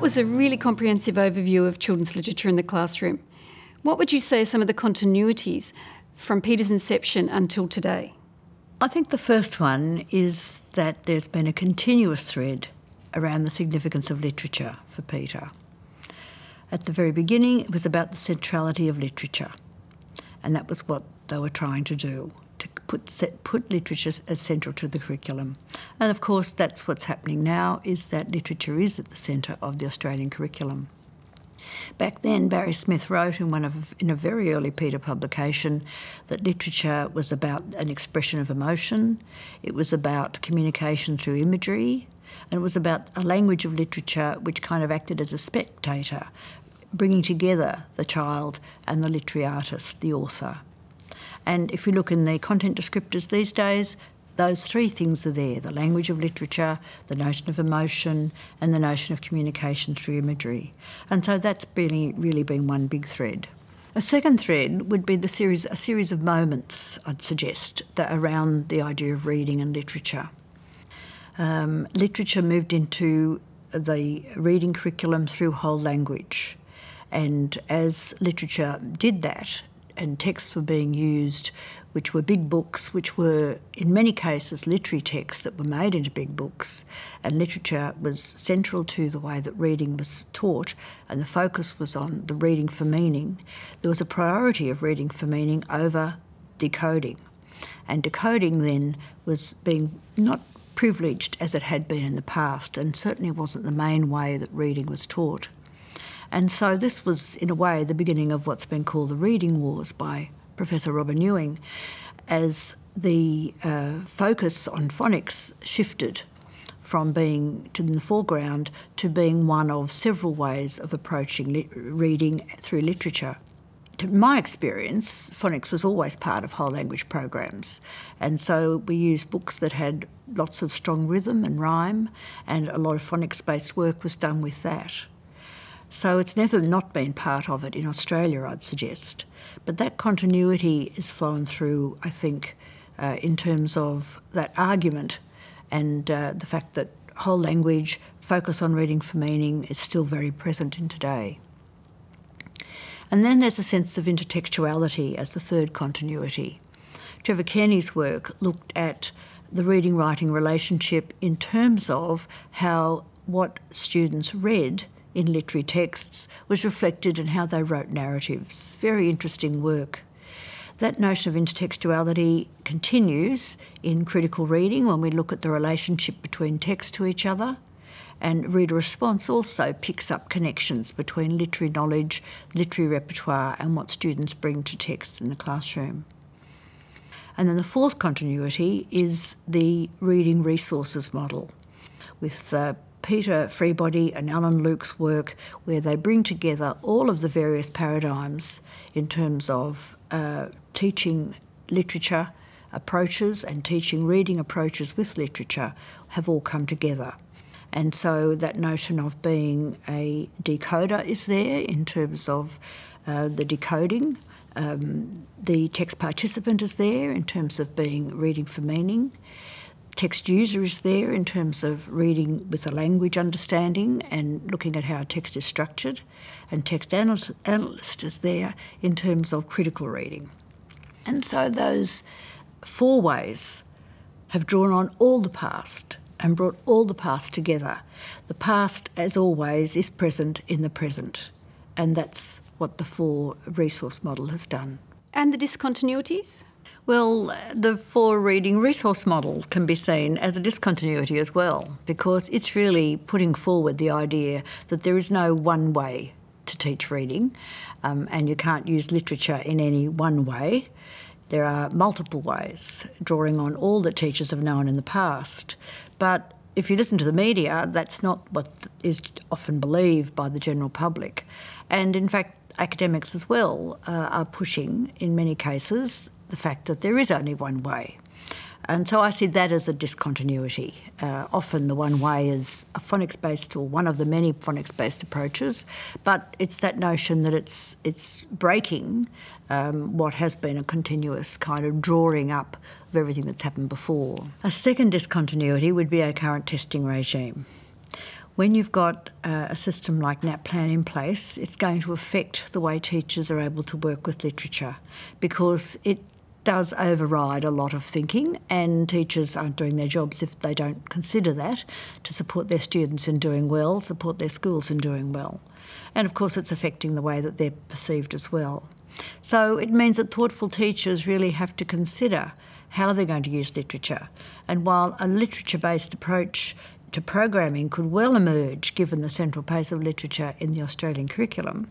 That was a really comprehensive overview of children's literature in the classroom. What would you say are some of the continuities from PETA's inception until today? I think the first one is that there's been a continuous thread around the significance of literature for PETA. At the very beginning, it was about the centrality of literature, and that was what they were trying to do, to put literature as central to the curriculum. And of course, that's what's happening now, is that literature is at the centre of the Australian curriculum. Back then, Barry Smith wrote in a very early PETA publication that literature was about an expression of emotion, it was about communication through imagery, and it was about a language of literature which kind of acted as a spectator, bringing together the child and the literary artist, the author. And if you look in the content descriptors these days, those three things are there: the language of literature, the notion of emotion, and the notion of communication through imagery. And so that's really been one big thread. A second thread would be a series of moments, I'd suggest, that around the idea of reading and literature. Literature moved into the reading curriculum through whole language. And as literature did that, and texts were being used, which were big books, which were in many cases literary texts that were made into big books, and literature was central to the way that reading was taught, and the focus was on the reading for meaning, there was a priority of reading for meaning over decoding. And decoding then was being not privileged as it had been in the past, and certainly wasn't the main way that reading was taught. And so this was, in a way, the beginning of what's been called the reading wars by Professor Robin Ewing, as the focus on phonics shifted from being in the foreground to being one of several ways of approaching reading through literature. To my experience, phonics was always part of whole language programs, and so we used books that had lots of strong rhythm and rhyme, and a lot of phonics-based work was done with that. So it's never not been part of it in Australia, I'd suggest. But that continuity is flown through, I think, in terms of that argument and the fact that whole language, focus on reading for meaning, is still very present in today. And then there's a sense of intertextuality as the third continuity. Trevor Kearney's work looked at the reading-writing relationship in terms of how what students read in literary texts was reflected in how they wrote narratives. Very interesting work. That notion of intertextuality continues in critical reading when we look at the relationship between texts to each other, and reader response also picks up connections between literary knowledge, literary repertoire, and what students bring to texts in the classroom. And then the fourth continuity is the reading resources model, with Peter Freebody and Alan Luke's work, where they bring together all of the various paradigms in terms of teaching literature approaches and teaching reading approaches with literature have all come together. And so that notion of being a decoder is there in terms of the decoding. The text participant is there in terms of being reading for meaning. Text user is there in terms of reading with a language understanding and looking at how a text is structured, and text analyst is there in terms of critical reading. And so those four ways have drawn on all the past and brought all the past together. The past, as always, is present in the present, and that's what the four resource model has done. And the discontinuities? Well, the four reading resource model can be seen as a discontinuity as well, because it's really putting forward the idea that there is no one way to teach reading, and you can't use literature in any one way. There are multiple ways, drawing on all that teachers have known in the past. But if you listen to the media, that's not what is often believed by the general public. And in fact, academics as well are pushing, in many cases, the fact that there is only one way. And so I see that as a discontinuity. Often the one way is a phonics-based, or one of the many phonics-based approaches, but it's that notion that it's breaking what has been a continuous kind of drawing up of everything that's happened before. A second discontinuity would be our current testing regime. When you've got a system like NAPLAN in place, it's going to affect the way teachers are able to work with literature, because it does override a lot of thinking, and teachers aren't doing their jobs if they don't consider that to support their students in doing well, support their schools in doing well. And of course it's affecting the way that they're perceived as well. So it means that thoughtful teachers really have to consider how they're going to use literature. And while a literature-based approach to programming could well emerge given the central place of literature in the Australian curriculum,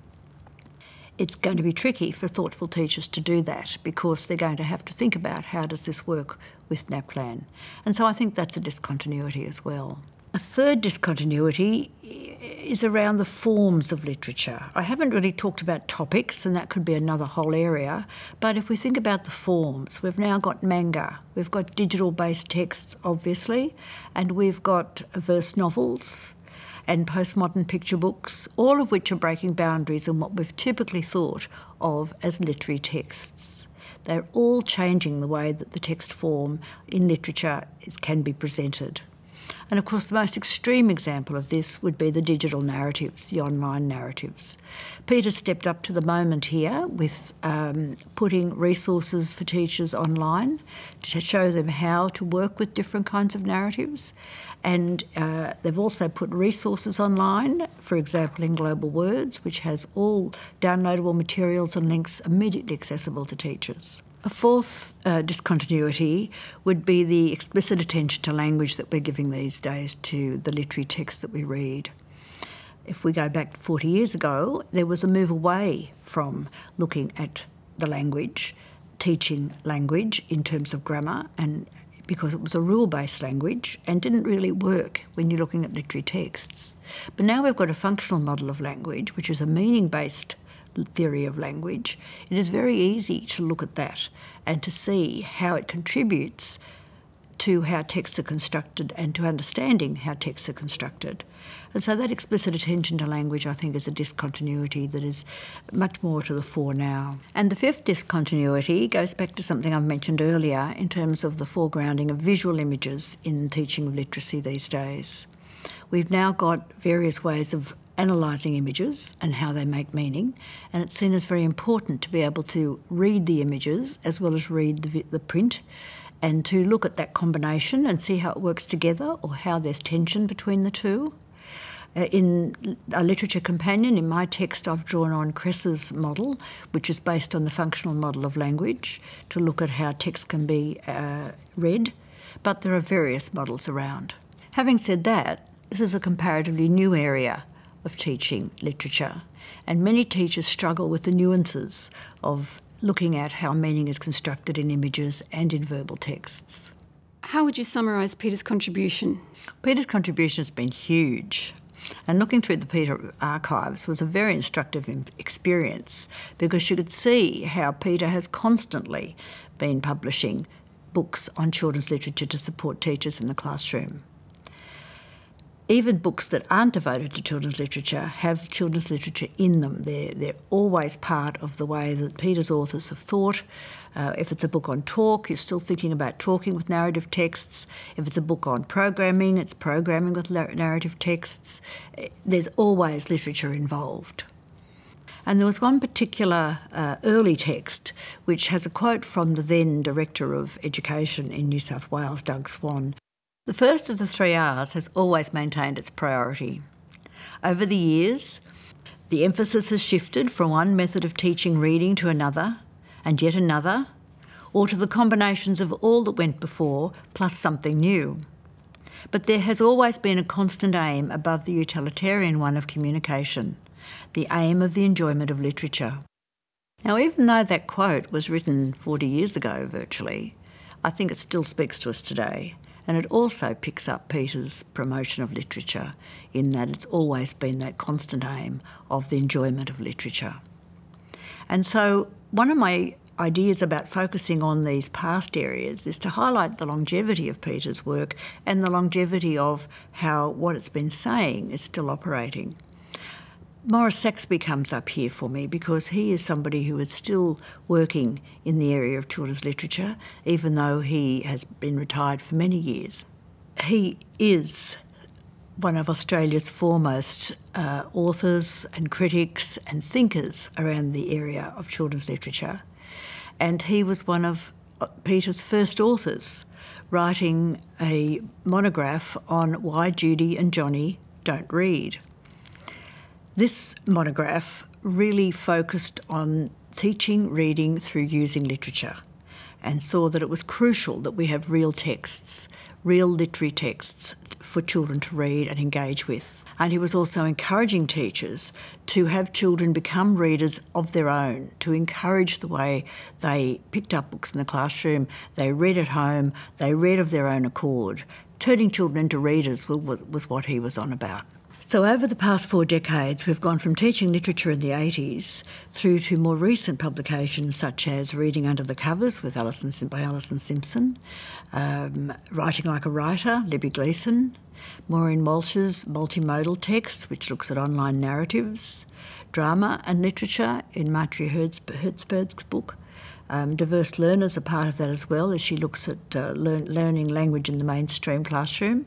it's going to be tricky for thoughtful teachers to do that, because they're going to have to think about how does this work with NAPLAN. And so I think that's a discontinuity as well. A third discontinuity is around the forms of literature. I haven't really talked about topics, and that could be another whole area, but if we think about the forms, we've now got manga, we've got digital-based texts, obviously, and we've got verse novels and postmodern picture books, all of which are breaking boundaries in what we've typically thought of as literary texts. They're all changing the way that the text form in literature can be presented. And of course the most extreme example of this would be the digital narratives, the online narratives. PETAA stepped up to the moment here with putting resources for teachers online to show them how to work with different kinds of narratives. And they've also put resources online, for example in Global Words, which has all downloadable materials and links immediately accessible to teachers. A fourth discontinuity would be the explicit attention to language that we're giving these days to the literary texts that we read. If we go back 40 years ago, there was a move away from looking at the language, teaching language in terms of grammar, and because it was a rule-based language and didn't really work when you're looking at literary texts. But now we've got a functional model of language, which is a meaning-based theory of language. It is very easy to look at that and to see how it contributes to how texts are constructed and to understanding how texts are constructed. And so that explicit attention to language, I think, is a discontinuity that is much more to the fore now. And the fifth discontinuity goes back to something I've mentioned earlier in terms of the foregrounding of visual images in teaching of literacy these days. We've now got various ways of analysing images and how they make meaning, and it's seen as very important to be able to read the images as well as read the print, and to look at that combination and see how it works together or how there's tension between the two. In a literature companion, in my text, I've drawn on Kress's model, which is based on the functional model of language, to look at how text can be read, but there are various models around. Having said that, this is a comparatively new area of teaching literature, and many teachers struggle with the nuances of looking at how meaning is constructed in images and in verbal texts. How would you summarise PETAA's contribution? PETAA's contribution has been huge, and looking through the PETAA archives was a very instructive experience, because you could see how PETAA has constantly been publishing books on children's literature to support teachers in the classroom. Even books that aren't devoted to children's literature have children's literature in them. They're always part of the way that PETAA's authors have thought. If it's a book on talk, you're still thinking about talking with narrative texts. If it's a book on programming, it's programming with narrative texts. There's always literature involved. And there was one particular early text which has a quote from the then Director of Education in New South Wales, Doug Swan. The first of the 3 R's has always maintained its priority. Over the years, the emphasis has shifted from one method of teaching reading to another, and yet another, or to the combinations of all that went before, plus something new. But there has always been a constant aim above the utilitarian one of communication, the aim of the enjoyment of literature. Now, even though that quote was written 40 years ago, virtually, I think it still speaks to us today. And it also picks up PETAA's promotion of literature in that it's always been that constant aim of the enjoyment of literature. And so one of my ideas about focusing on these past areas is to highlight the longevity of PETAA's work and the longevity of how what it's been saying is still operating. Maurice Saxby comes up here for me because he is somebody who is still working in the area of children's literature, even though he has been retired for many years. He is one of Australia's foremost authors and critics and thinkers around the area of children's literature. And he was one of PETAA's first authors, writing a monograph on why Judy and Johnny don't read. This monograph really focused on teaching reading through using literature, and saw that it was crucial that we have real texts, real literary texts for children to read and engage with. And he was also encouraging teachers to have children become readers of their own, to encourage the way they picked up books in the classroom, they read at home, they read of their own accord. Turning children into readers was what he was on about. So over the past 4 decades, we've gone from teaching literature in the 80s through to more recent publications such as Reading Under the Covers by Alison Simpson, Writing Like a Writer, Libby Gleeson, Maureen Walsh's multimodal text, which looks at online narratives, drama and literature in Marjorie Hertzberg's book. Diverse learners are part of that as well, as she looks at learning language in the mainstream classroom,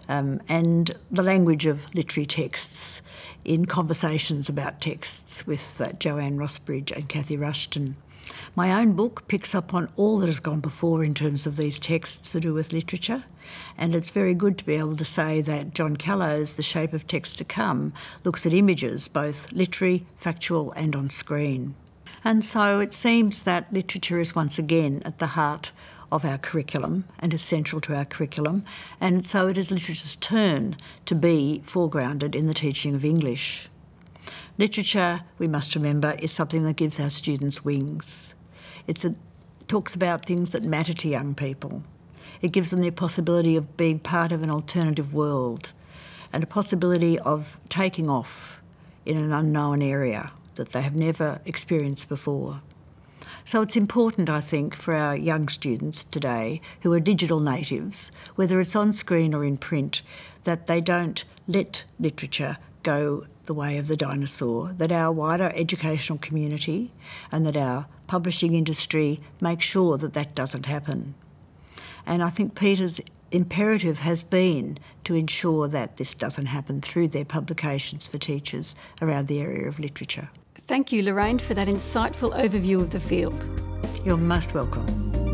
and the language of literary texts in conversations about texts with Joanne Rossbridge and Cathy Rushton. My own book picks up on all that has gone before in terms of these texts to do with literature, and it's very good to be able to say that John Callow's The Shape of Text to Come looks at images, both literary, factual and on screen. And so it seems that literature is once again at the heart of our curriculum and is central to our curriculum, and so it is literature's turn to be foregrounded in the teaching of English. Literature, we must remember, is something that gives our students wings. It talks about things that matter to young people. It gives them the possibility of being part of an alternative world and a possibility of taking off in an unknown area that they have never experienced before. So it's important, I think, for our young students today who are digital natives, whether it's on screen or in print, that they don't let literature go the way of the dinosaur, that our wider educational community and that our publishing industry make sure that that doesn't happen. And I think PETAA's imperative has been to ensure that this doesn't happen through their publications for teachers around the area of literature. Thank you, Lorraine, for that insightful overview of the field. You're most welcome.